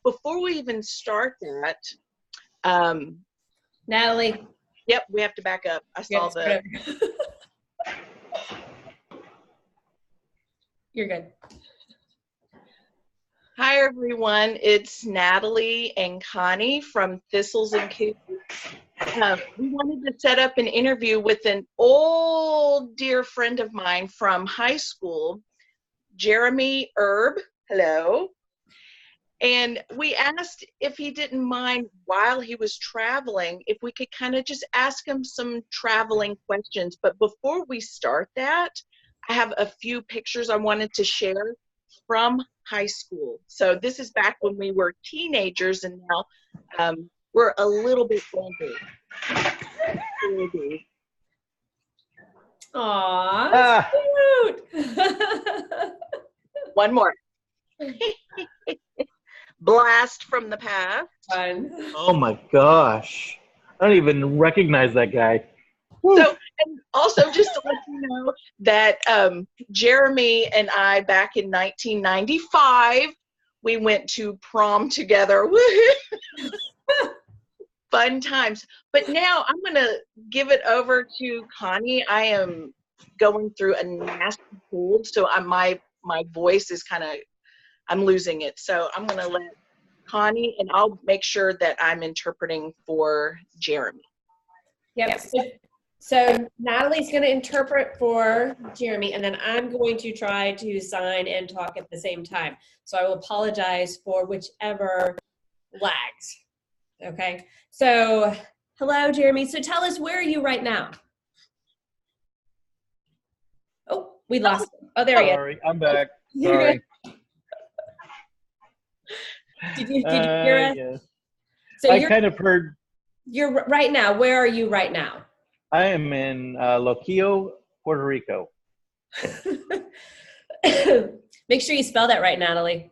before we even start that, Natalie. Yep, we have to back up. I saw the. You're good. Hi, everyone. It's Natalie and Connie from Thistles and Coos. We wanted to set up an interview with an old dear friend of mine from high school, Jeremy Erb. Hello. And we asked if he didn't mind, while he was traveling, if we could kind of just ask him some traveling questions. But before we start that, I have a few pictures I wanted to share from high school. So this is back when we were teenagers, and now we're a little bit older. Aw, cute. One more. Blast from the past. Fun. Oh my gosh. I don't even recognize that guy. So, and also just to let you know that Jeremy and I, back in 1995, we went to prom together. Fun times. But now I'm going to give it over to Connie. I am going through a nasty cold, so my voice is kind of, I'm losing it. So I'm going to let Connie, and I'll make sure that I'm interpreting for Jeremy. Yep. So Natalie's going to interpret for Jeremy, and then I'm going to try to sign and talk at the same time. So I will apologize for whichever lags. Okay. So hello, Jeremy. So tell us, where are you right now? Oh, we lost him. Oh, there he is. Sorry, I'm back. Sorry. Did you hear us? Yes. So I kind of heard. You're right now. Where are you right now? I am in Loquillo, Puerto Rico. Make sure you spell that right, Natalie.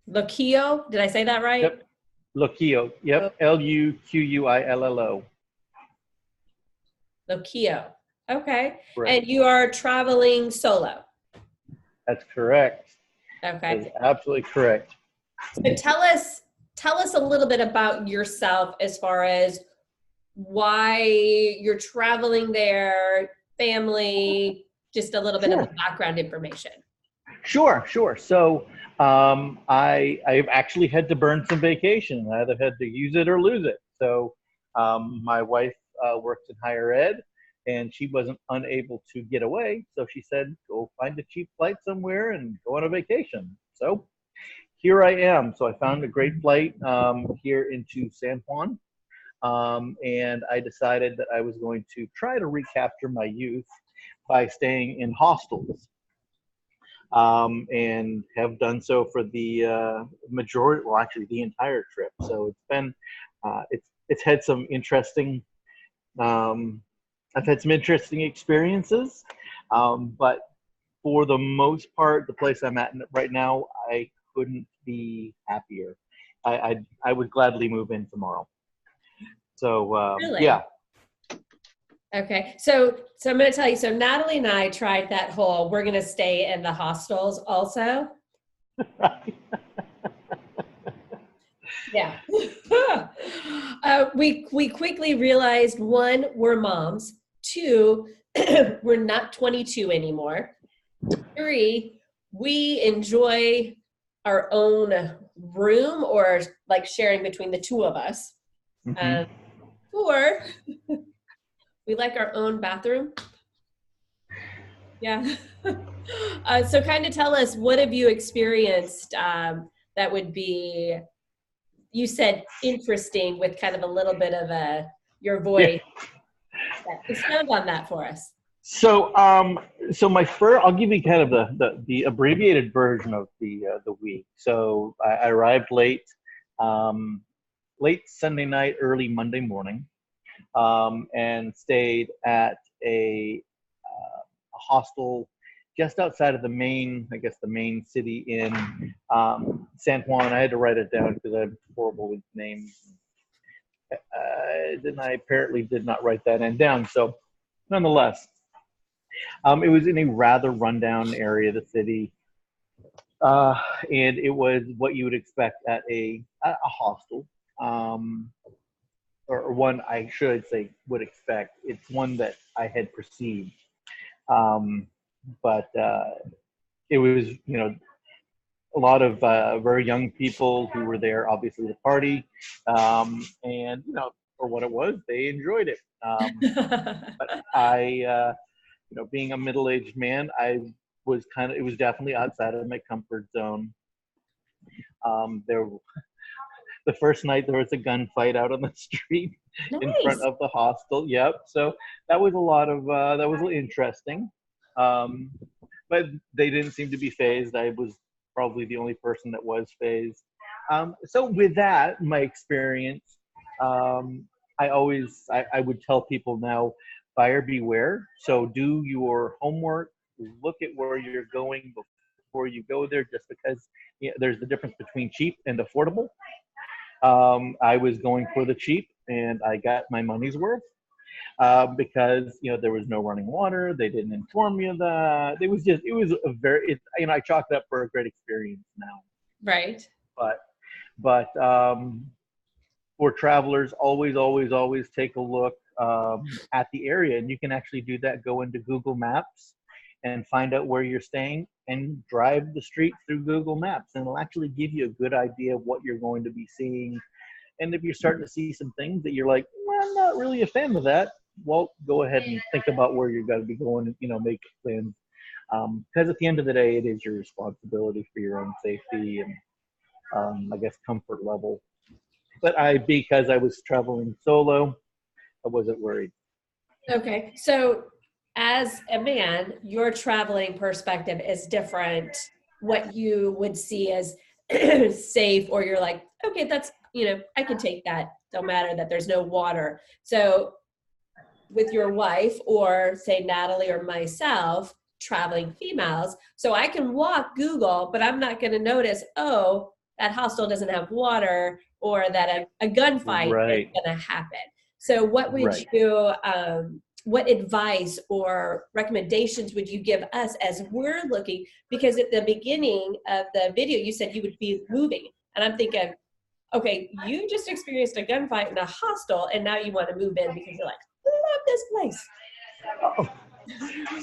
Loquillo, did I say that right? Yep. Loquillo. Yep. Luquillo. Loquillo. Okay. Right. And you are traveling solo. That's correct. Okay. That's absolutely correct. So tell us a little bit about yourself, as far as why you're traveling there, family, just a little bit of the background information. Sure. So I've actually had to burn some vacation. I either had to use it or lose it. So my wife works in higher ed, and she wasn't unable to get away. So she said, go find a cheap flight somewhere and go on a vacation. So here I am. So I found a great flight here into San Juan. And I decided that I was going to try to recapture my youth by staying in hostels. And have done so for the majority, well, actually the entire trip. So it's been, it's had some interesting, I've had some interesting experiences, but for the most part, the place I'm at right now, I couldn't be happier. I would gladly move in tomorrow. So Really? yeah. Okay, so I'm going to tell you, so Natalie and I tried that whole, we're going to stay in the hostels also. Yeah. We quickly realized, one, we're moms. Two, we're not 22 anymore. Three, we enjoy our own room, or like sharing between the two of us. Mm-hmm. Four, we like our own bathroom. Yeah. So kind of tell us, what have you experienced that would be, you said interesting, with kind of a little bit of your voice. Yeah. Expand on that for us. So I'll give you kind of the abbreviated version of the week. So I arrived late Sunday night, early Monday morning, and stayed at a hostel just outside of the main city in San Juan. I had to write it down because I'm horrible with names. I apparently did not write that end down. So nonetheless, it was in a rather rundown area of the city. And it was what you would expect at a hostel, or one I should say would expect. It's one that I had perceived, um, but it was, a lot of very young people who were there, obviously to party, and for what it was, they enjoyed it. But I, being a middle-aged man, I was it was definitely outside of my comfort zone. There, the first night there was a gunfight out on the street in front Nice. of the hostel. Yep. So that was a lot of that was interesting, um, but they didn't seem to be phased. I was probably the only person that was phased. So with that, my experience, I would tell people now, buyer beware. So do your homework, look at where you're going before you go there, just because there's the difference between cheap and affordable. I was going for the cheap, and I got my money's worth, because there was no running water. They didn't inform me of that. It was a very, I chalked it up for a great experience now. Right. But for travelers, always take a look at the area, and you can actually do that. Go into Google Maps and find out where you're staying, and drive the street through Google Maps, and it'll actually give you a good idea of what you're going to be seeing. And if you're starting to see some things that you're like, well, I'm not really a fan of that, well, go ahead and think about where you're going to be going, and make plans. Because at the end of the day, it is your responsibility for your own safety and, I guess, comfort level. But because I was traveling solo, I wasn't worried. Okay. So as a man, your traveling perspective is different. What you would see as safe, or you're like, okay, that's, I can take that. Don't matter that there's no water. So with your wife, or say Natalie or myself, traveling females, so I can walk Google, but I'm not going to notice, oh, that hostel doesn't have water, or that a gunfight is going to happen. So what would you, what advice or recommendations would you give us as we're looking? Because at the beginning of the video, you said you would be moving. And I'm thinking, okay, you just experienced a gunfight in a hostel, and now you want to move in because you're like, I love this place.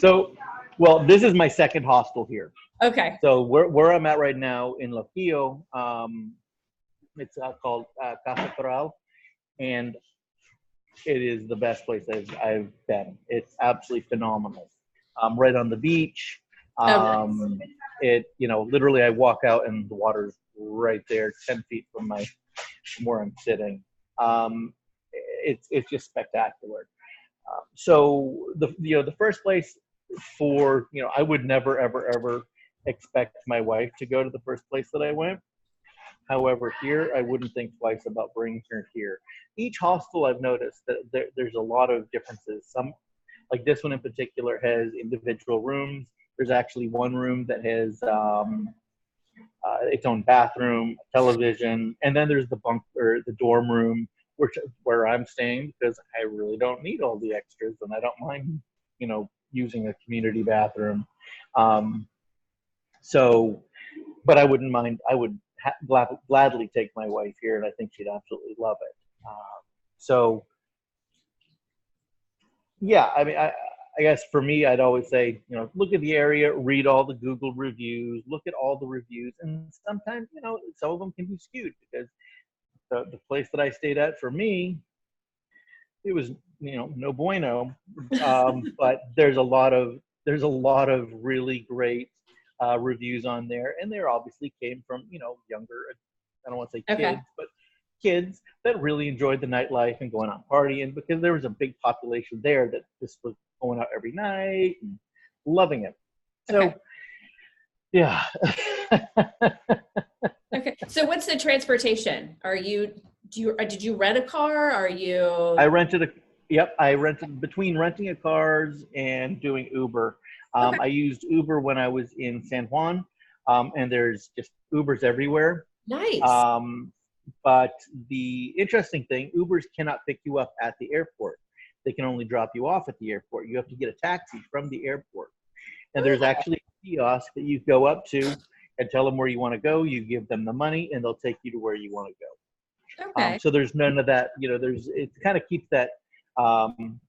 So, well, this is my second hostel here. Okay. So where I'm at right now in Loquillo, it's called Casa Coral, and it is the best place I've been. It's absolutely phenomenal. Right on the beach. Nice. Literally I walk out and the water's right there, 10 feet from where I'm sitting. It's just spectacular. So the first place I would never, ever expect my wife to go to the first place that I went. However, here, I wouldn't think twice about bringing her here. Each hostel, I've noticed that there's a lot of differences. Some, like this one in particular, has individual rooms. There's actually one room that has its own bathroom, television, and then there's the dorm room, where I'm staying, because I really don't need all the extras, and I don't mind, using a community bathroom. But I wouldn't mind. I would gladly take my wife here, and I think she'd absolutely love it. Yeah, I mean, I guess for me, I'd always say, look at the area, read all the Google reviews, look at all the reviews, and sometimes, some of them can be skewed, because the place that I stayed at, for me, it was, no bueno. But there's a lot of really great reviews on there, and they obviously came from younger, I don't want to say kids, but kids that really enjoyed the nightlife and going out partying, because there was a big population there that just was going out every night and loving it. So yeah. Okay. So what's the transportation? Did you rent a car? I rented between renting a cars and doing Uber. I used Uber when I was in San Juan, and there's just Ubers everywhere. Nice. But the interesting thing, Ubers cannot pick you up at the airport. They can only drop you off at the airport. You have to get a taxi from the airport. And there's actually a kiosk that you go up to, and tell them where you want to go. You give them the money, and they'll take you to where you want to go. Okay. So there's none of that. It kind of keeps that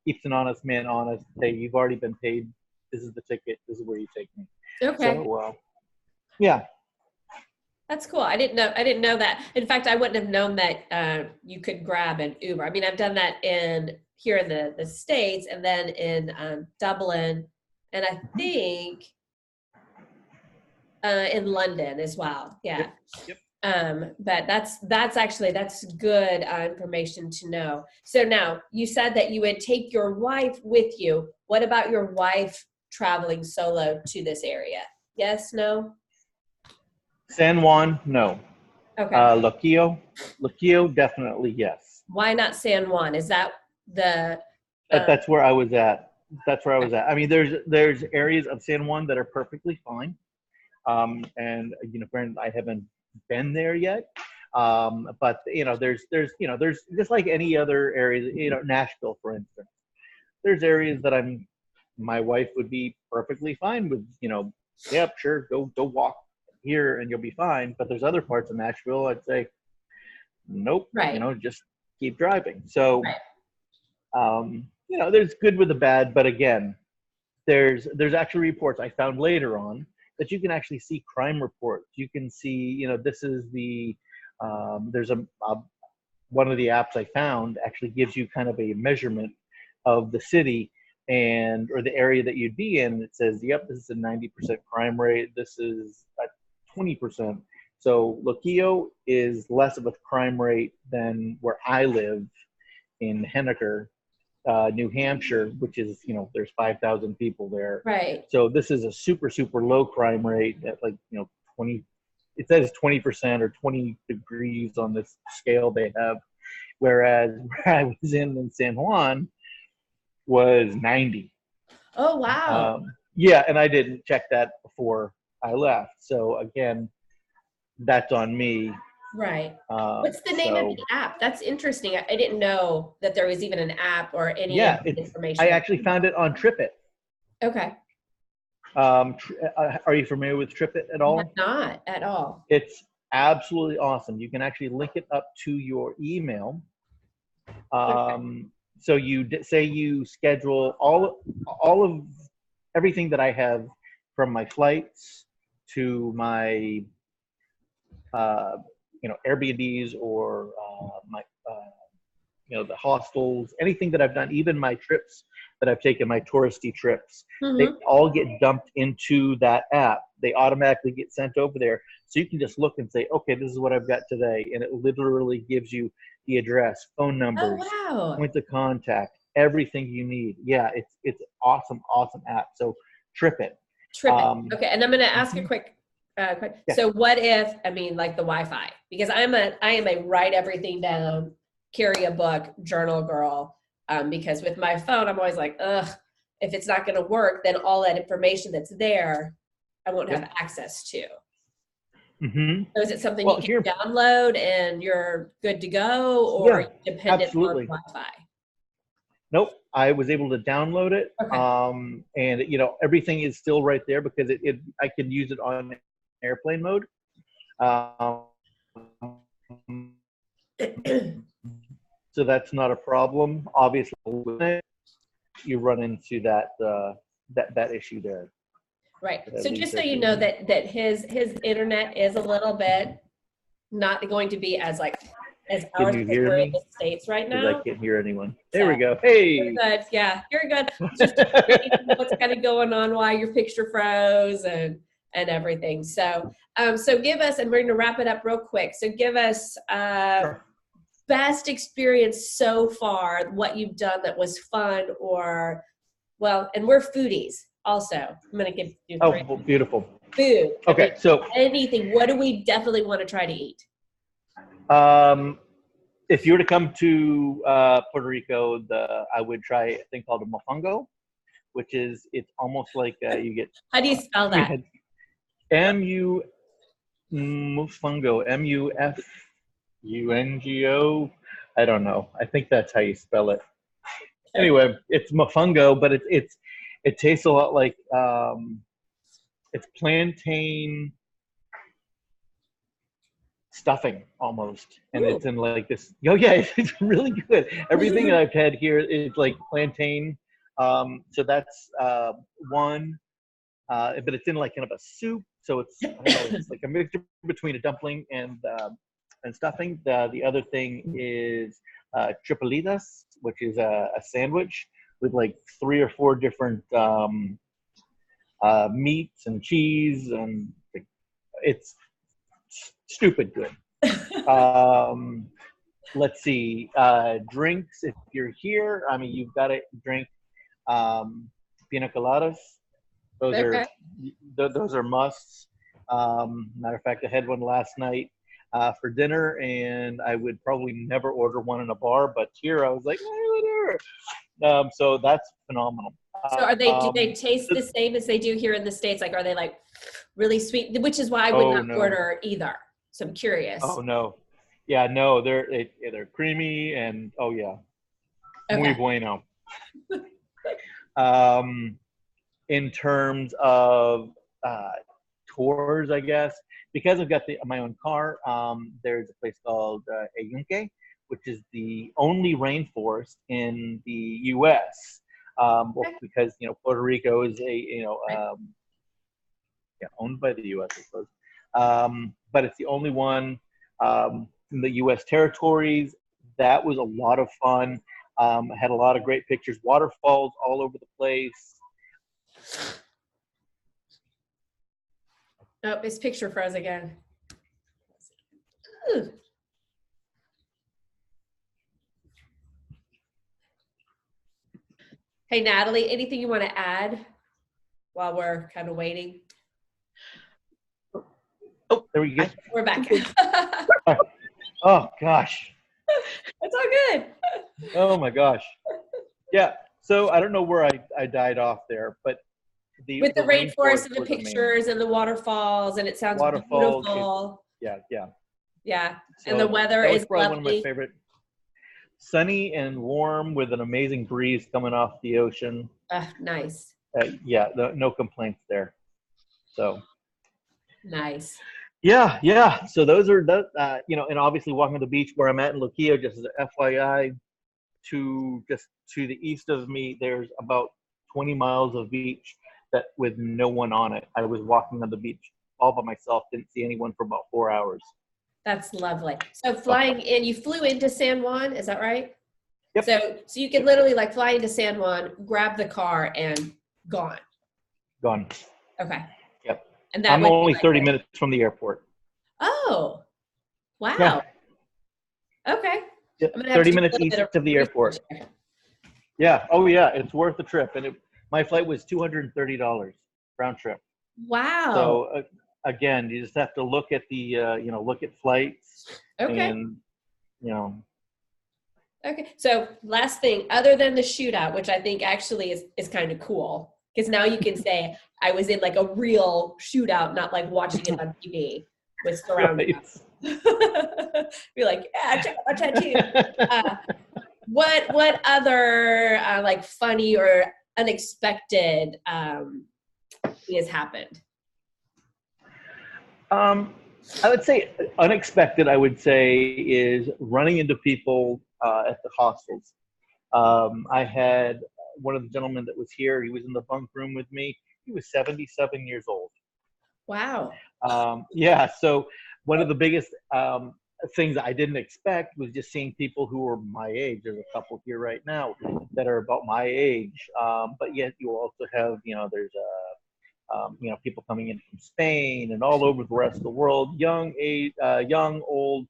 keeps an honest man honest. Hey, you've already been paid. This is the ticket. This is where you take me. Okay. So yeah. That's cool. I didn't know that. In fact, I wouldn't have known that you could grab an Uber. I mean, I've done that here in the States, and then in Dublin, and I think in London as well. Yeah. Yep. But that's good information to know. So now you said that you would take your wife with you. What about your wife traveling solo to this area? Yes, no? San Juan, no. Okay. Loquillo, definitely yes. Why not San Juan? Is that the? That's where I was at. I mean, there's areas of San Juan that are perfectly fine, and granted, I haven't been there yet, but there's just like any other areas. Nashville, for instance. There's areas that my wife would be perfectly fine with. Yep, sure, go walk here and you'll be fine. But there's other parts of Nashville I'd say, nope. Right. Just keep driving. So, right. There's good with the bad, but again, there's actually reports I found later on that you can actually see crime reports. You can see, this is there's one of the apps I found actually gives you kind of a measurement of the city or the area that you'd be in. It says, yep, this is a 90% crime rate. This is a 20%. So Loquillo is less of a crime rate than where I live in Henniker, New Hampshire, which is, there's 5,000 people there. Right. So this is a super, super low crime rate at 20, it says 20% or 20 degrees on this scale they have. Whereas where I was in San Juan was 90. Oh, wow. Yeah. And I didn't check that before I left. So again, that's on me. Right. What's the name of the app? That's interesting. I didn't know that there was even an app or any information. I actually found it on Tripit. Okay. Are you familiar with Tripit at all? I'm not at all. It's absolutely awesome. You can actually link it up to your email. Okay. So you say you schedule all of everything that I have, from my flights to my Airbnbs or my the hostels, anything that I've done, even my trips that I've taken, my touristy trips, they all get dumped into that app. They automatically get sent over there. So you can just look and say, okay, this is what I've got today. And it literally gives you the address, phone numbers, points of contact, everything you need. Yeah, it's awesome app. So Tripit. Okay, and I'm going to ask a quick question. Yeah. So what if, like the Wi-Fi, because I am a write everything down, carry a book, journal girl, because with my phone, I'm always like, ugh, if it's not going to work, then all that information that's there, I won't have access to. So is it something you can download and you're good to go, or dependent on Wi-Fi? Nope. I was able to download it. Okay. And everything is still right there because I can use it on airplane mode. So that's not a problem. Obviously, you run into that issue there. Right. So just so you know that his internet is a little bit not going to be as ours, because we're in the States right now. I can't hear anyone. There we go. Hey. You're good. Yeah, you're good. Just what's kind of going on, why your picture froze and everything. So so give us, and we're going to wrap it up real quick. So give us best experience so far, what you've done that was fun, or and we're foodies. Also, I'm going to give you beautiful food. Okay, so anything. What do we definitely want to try to eat? If you were to come to Puerto Rico, I would try a thing called a mofongo, which is it's almost like you get. How do you spell that? Mofongo, MUFUNGO. I don't know. I think that's how you spell it. Anyway, it's mofongo, but it tastes a lot like it's plantain stuffing almost, and Ooh. it's in like this. Oh yeah, it's really good. Everything that I've had here is like plantain. So that's one, but it's in like kind of a soup. So it's, I don't know, it's like a mixture between a dumpling and stuffing. The other thing is tripalitas, which is a sandwich with like 3 or 4 different meats and cheese, and it's stupid good. Let's see, drinks. If you're here, I mean, you've got to drink pina coladas. Those Okay. those are musts. Matter of fact, I had one last night for dinner, and I would probably never order one in a bar, but here I was like, whatever. So that's phenomenal. So do they taste the same as they do here in the States? Like, are they like really sweet? Which is why I would Oh, not no. order either. So I'm curious. Oh no, yeah, no, they're creamy, and oh yeah, muy Okay. bueno. In terms of tours, I guess, because I've got my own car, there's a place called Ayunque, which is the only rainforest in the U.S. Well, because Puerto Rico is owned by the U.S. I suppose, but it's the only one in the U.S. territories. That was a lot of fun. I had a lot of great pictures, waterfalls all over the place. Oh, his picture froze again. Ooh. Hey, Natalie, anything you want to add while we're kind of waiting? Oh, there we go. We're back. Oh, gosh. It's all good. Oh, my gosh. Yeah. So I don't know where I died off there, but with the rainforest and the was pictures amazing. and the waterfalls, and it sounds Waterfalls, beautiful. Yeah. Yeah. So And the weather that was is probably lovely. one of my favorite. Sunny and warm with an amazing breeze coming off the ocean. Nice. Yeah, no complaints there. So nice. Yeah. So those are and obviously walking on the beach where I'm at in Loquillo, just as an FYI, to the east of me, there's about 20 miles of beach that with no one on it. I was walking on the beach all by myself, didn't see anyone for about 4 hours. That's lovely. So flying in, you flew into San Juan, is that right? Yep. So you could literally like fly into San Juan, grab the car, and gone. Yep. Okay. And I'm only 30 minutes from the airport. Oh, wow. Yeah. Okay. Yep. 30 minutes east of the airport. Yeah. Oh, yeah. It's worth the trip. And my flight was $230 round trip. Wow. So again, you just have to look at the look at flights. Okay. And Okay. So last thing, other than the shootout, which I think actually is kind of cool, because now you can say I was in like a real shootout, not like watching it on TV with surround sound. Be like, yeah, check out my tattoo. What other like funny or unexpected thing has happened? I would say unexpected, I would say, is running into people at the hostels. I had one of the gentlemen that was here, he was in the bunk room with me. He was 77 years old. Wow. Yeah, so one of the biggest things I didn't expect was just seeing people who were my age. There's a couple here right now that are about my age, but yet you also have, there's people coming in from Spain and all over the rest of the world, young, old,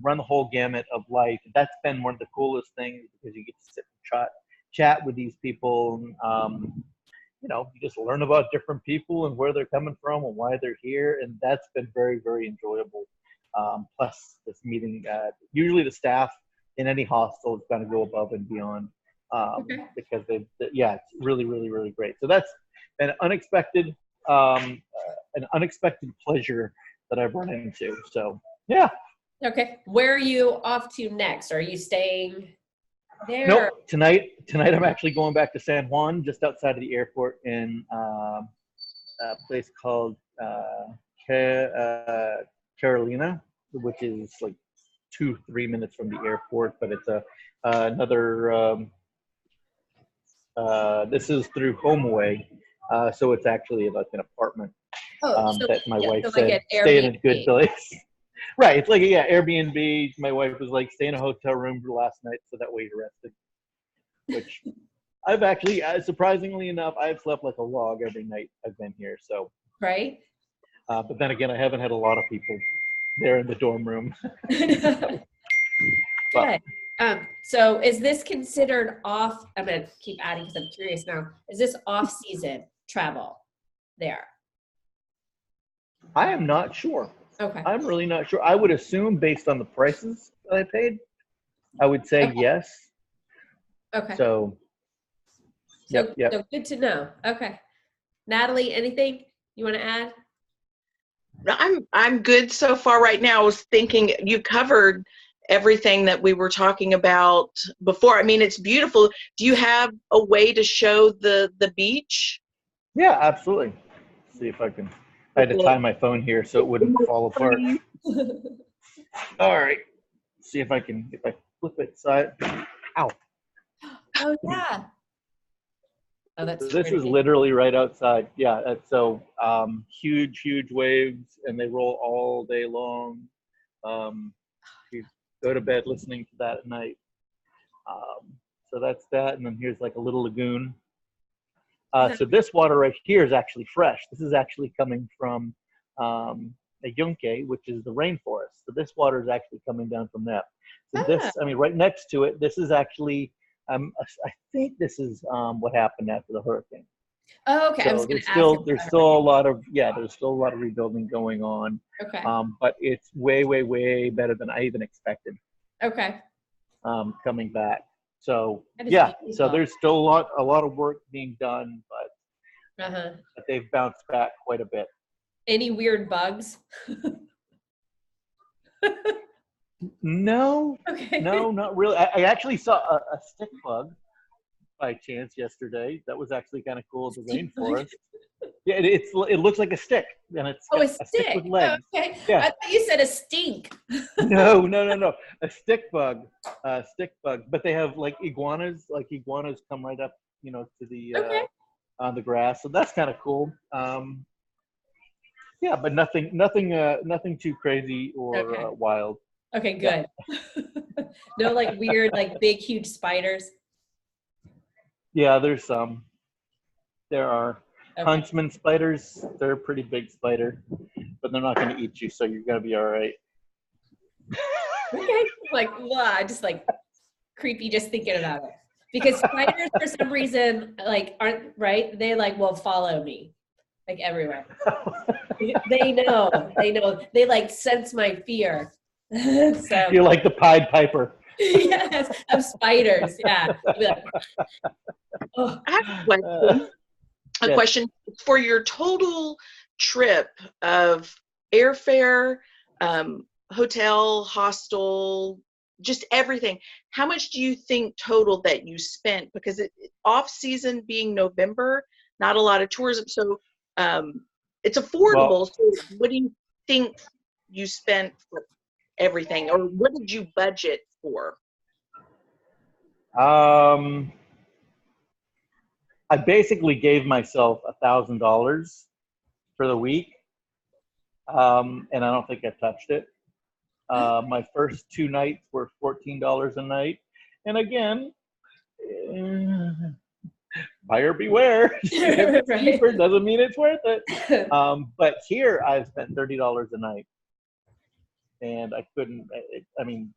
run the whole gamut of life. That's been one of the coolest things because you get to sit and chat with these people. You just learn about different people and where they're coming from and why they're here. And that's been very, very enjoyable. Plus this meeting, usually the staff in any hostel is going to go above and beyond because it's really, really, really great. So that's an unexpected pleasure that I've run into. So, yeah. Okay. Where are you off to next? Are you staying there? Nope. Tonight I'm actually going back to San Juan, just outside of the airport in a place called Carolina, which is like 2-3 minutes from the airport, but it's another. This is through HomeAway, so it's actually like an apartment that my wife so said like stay in a good Airbnb. place. Right, it's like Airbnb. My wife was like, stay in a hotel room for the last night, so that way you're rested. Which I've actually, surprisingly enough, I've slept like a log every night I've been here. So, Right? but then again, I haven't had a lot of people there in the dorm room. Good. But So is this considered off? I'm gonna keep adding because I'm curious now. Is this off-season travel there? I am not sure. Okay. I'm really not sure. I would assume based on the prices that I paid, I would say Okay. yes. Okay. So, So yep. good to know. Okay. Natalie, anything you want to add? I'm good so far right now. I was thinking you covered everything that we were talking about before. I mean, it's beautiful. Do you have a way to show the beach? Yeah, absolutely. Let's see if I can. I had to tie my phone here so it wouldn't fall apart. All right. See if I can, if I flip it side. Ow. Oh yeah. Oh, that's So this is pretty. literally right outside. Yeah. So huge, huge waves, and they roll all day long. You go to bed listening to that at night. So that's that. And then here's like a little lagoon. So this water right here is actually fresh. This is actually coming from a yunque, which is the rainforest. So this water is actually coming down from that. So this, I mean, right next to it, this is actually, I think this is what happened after the hurricane. Oh, okay. So I was going there's still a lot of, there's still a lot of rebuilding going on. Okay. But it's way, way, way better than I even expected. Okay. Coming back. So beautiful. so there's still a lot of work being done, but they've bounced back quite a bit. Any weird bugs? No, Okay. no, not really. I actually saw a stick bug by chance yesterday. That was actually kind of cool. The rainforest. Yeah, it looks like a stick, and it's a a stick with legs. Oh, okay. Yeah. I thought you said a stink. No, a stick bug, But they have like iguanas. Like iguanas come right up, to the on the grass. So that's kind of cool. Yeah, but nothing too crazy or wild. Okay, good. Yeah. No, like weird, like big, huge spiders. Yeah, there's some. There are huntsman spiders. They're a pretty big spider, but they're not going to eat you, so you're going to be all right. Okay, like just like creepy just thinking about it. Because spiders, for some reason, like aren't right. They like will follow me, like everywhere. They know. They like sense my fear. So you're like the Pied Piper. Yes, of spiders. Yeah. Like, oh. I have a question. A question for your total trip of airfare, hotel, hostel, just everything. How much do you think total that you spent? Because off season being November, not a lot of tourism, so it's affordable. Well, so what do you think you spent for everything, or what did you budget for? I basically gave myself $1,000 for the week, and I don't think I touched it. My first 2 nights were $14 a night, and again, buyer beware. If it's cheaper, doesn't mean it's worth it. But here I've spent $30 a night, and I couldn't. I mean,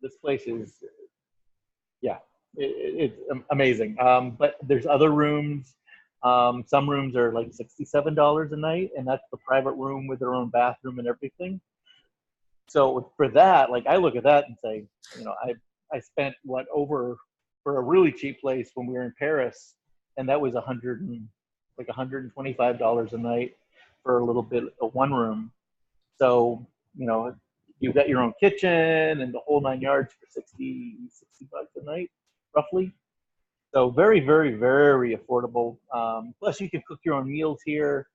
this place is, it's amazing. But there's other rooms. Some rooms are like $67 a night, and that's the private room with their own bathroom and everything. So for that, like I look at that and say, I spent over for a really cheap place when we were in Paris, and that was $125 a night for a little bit of one room. So you've got your own kitchen and the whole 9 yards for $60 a night, roughly. So very, very, very affordable. Plus you can cook your own meals here.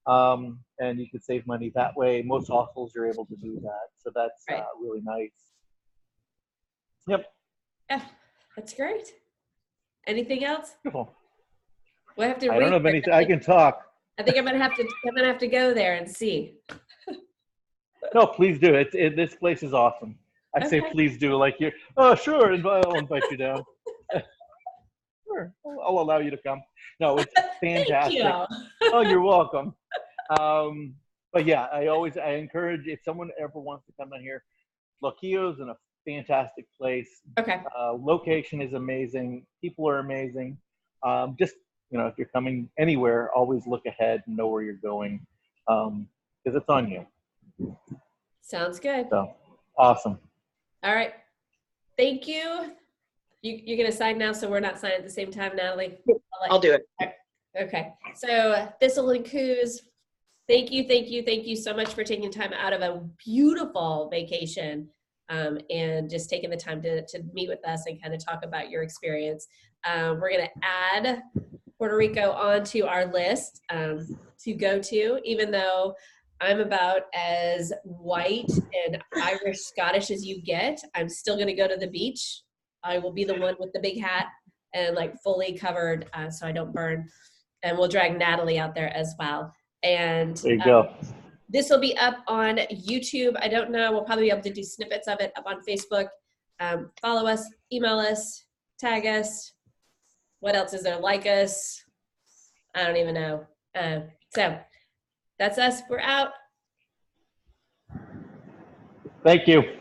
and you can save money that way. Most hostels are able to do that, so that's Right. really nice. Yep. Yeah, that's great. Anything else? Beautiful. We'll have to I don't know of research. anything. I can talk. I think I'm gonna have to go there and see. No, please do. This place is awesome. I say Okay. please do, like you're, oh, sure, I'll invite you down. Sure, I'll allow you to come. No, it's fantastic. Thank Oh, you're welcome. But yeah, I encourage, if someone ever wants to come down here, Loquillo's in a fantastic place. you. Okay. Location is amazing. People are amazing. Just, if you're coming anywhere, always look ahead and know where you're going, because it's on you. Sounds good. So awesome. All right. Thank you. You're gonna sign now, so we're not signing at the same time, Natalie. I'll do it. Okay. So Thistles and Coos, thank you so much for taking time out of a beautiful vacation, and just taking the time to meet with us and kind of talk about your experience. We're gonna add Puerto Rico onto our list to go to, even though I'm about as white and Irish Scottish as you get. I'm still gonna go to the beach. I will be the one with the big hat and like fully covered, so I don't burn. And we'll drag Natalie out there as well. And There you go. this will be up on YouTube. I don't know. We'll probably be able to do snippets of it up on Facebook. Follow us, email us, tag us. What else is there? Like us. I don't even know. So that's us. We're out. Thank you.